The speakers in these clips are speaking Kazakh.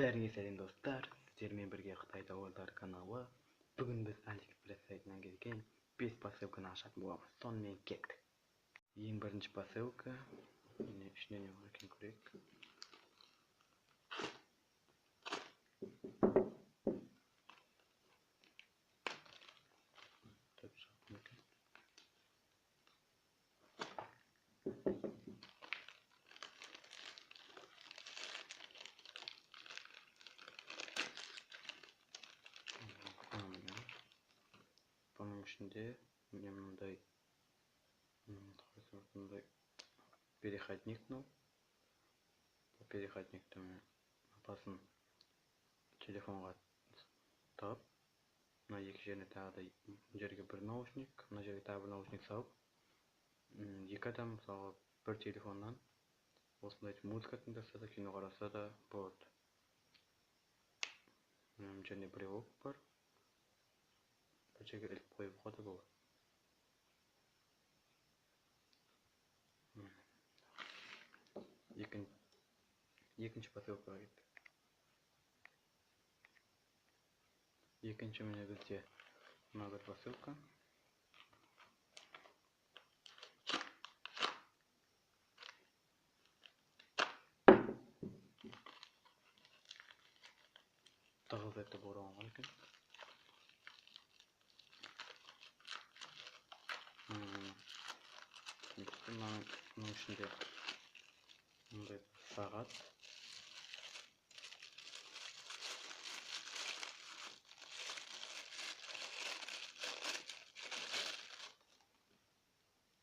Бәріңе сәлем достар, сіздермен бірге Қытайда ойлар каналы. Бүгін біз AliExpress сайтынан келген 5 посылканы ашатын боламыз. Сонымен кеттік. Ең бірінші посылка. Ішінде не бар екен көрейік. Бұның ішінде мынандай переходник, переходниктің басын телефонға тағып, мына екі жеріне тағы да жерге бір наушник, мына жерге тағы бір наушник салып, екі адам мысалы бір телефоннан осындай музыка тыңдаса да, кино қараса да болады. Және брелок бар. Бір жерге іліп қоюға да болады. Екінші посылкаға кеттік. Екінші міне бізде мына бір посылка. Тығыз етіп оралған екен. Мұның ішінде мындай сағат.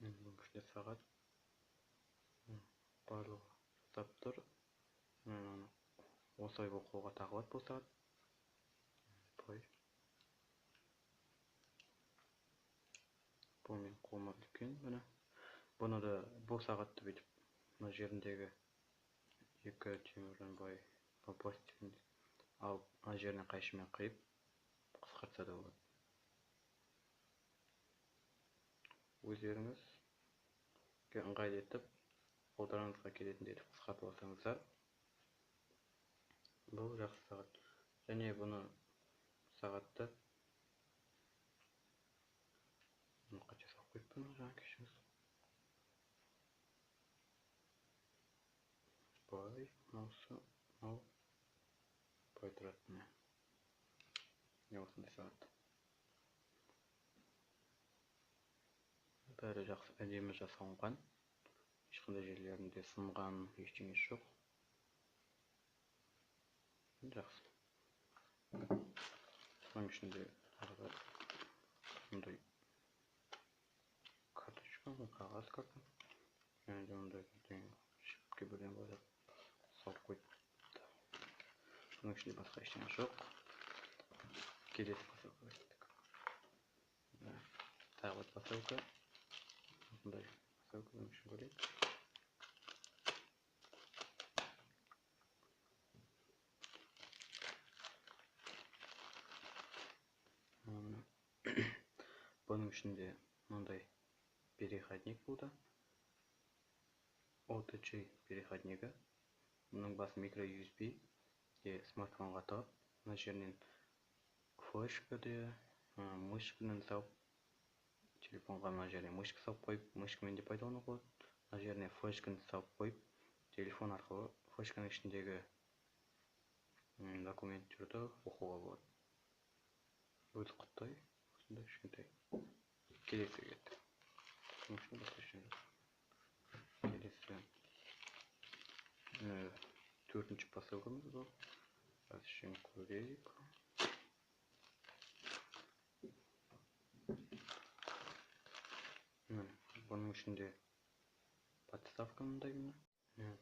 Мұның ішінде сағат. Барлығы жасап тұр. Осылай бұл қолға тағылады бұл сағат. Бұл мен қолыма үлкен міне. Бұны да бұл сағатты бүйтіп мына жеріндегі екі темірден былай пластиктен алып, мына жеріне қайшымен қиып қысқартса да болады. Өздеріңіз ыңғайлы етіп, қолдарыңызға келетіндей етіп қысқартып алсаңыздар, бұл жақсы сағат. Және бұны сағатты қате салып қойыппын, жаңа кешіңіз. Былай, мынау былай тұрады міне. Осындай сағат. Бәрі жақсы әдемі жасалынған. Ешқандай жерлерінде сынған ештеңе жоқ. Жақсы. Соның ішінде мұндай карточка, қағаз карта. Және де мұндай шипке бірден байлап салып қойыпты. Соның ішінде басқа ештеңе жоқ. Келесі посылкаға кеттік. Тағы бір посылка. Осындай посылканың ішін көрейік. Бұның ішінде мындай переходник болды. OTG переходнигі. Мұның басы микро USB смартфонға тағып, мына жерінен флешкаде мышкамен салып, телефонға мына жеріне мышка салып қойып, мышкамен де пайдалануға болады. Мына жеріне флешканы салып қойып, телефон арқылы флешканың ішіндегі документтерді оқуға болады. Өзі құттай, осындай кішкентай. Келесі кеттік. Келесі төртінші посылкамыз бұл. Ішін көрейік. Бұның ішінде подставка мындай міне.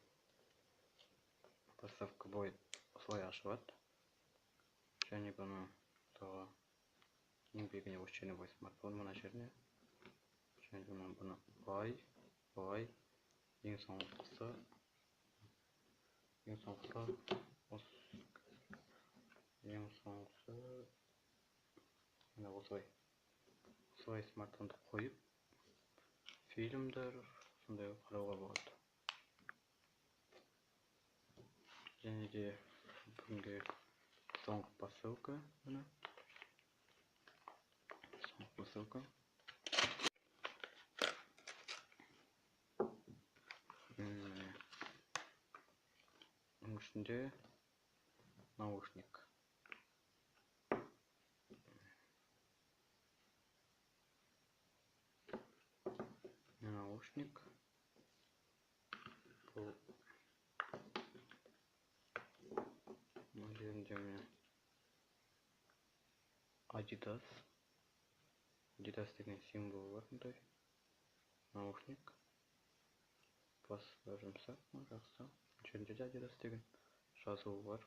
Подставка былай осылай ашылады. Және бұны еңбегіне осы жеріне былай смартфон мына жеріне. Және бұны былай ең соңғысы осылай смартфонды қойып, фильмдер сондай қарауға болады. Және де Бүгінге соңғы посылка. Міне соңғы посылка. Оның ішінде наушник. Наушник. Бұл жерінде міне Adidas деген символы бар. Мұндай наушник. Басы жұмсақ, жақсы. Жерінде де Adidas деген жазуы бар.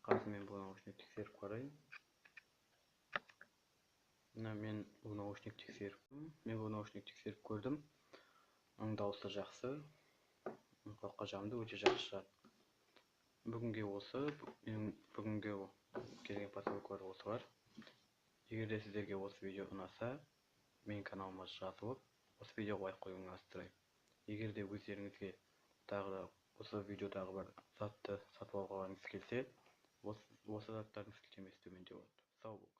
Қазір мен бұл наушник тексеріп қарайын. Мен бұл наушник тексеріп көрдім. Оның дауысы жақсы. Құлаққа жағымды, өте жақсы шығады. Бүгінге келген посылкалар осылар. Егер де сіздерге осы видео ұнаса, менің каналыма жазылып, осы видеоға лайк қоюыңызды сұраймын. Егер де өздеріңізге тағы да осы видеодағы бір затты сатып алғыңыз келсе, осы заттардың сілтемесі төменде болады. Сау болыңыз.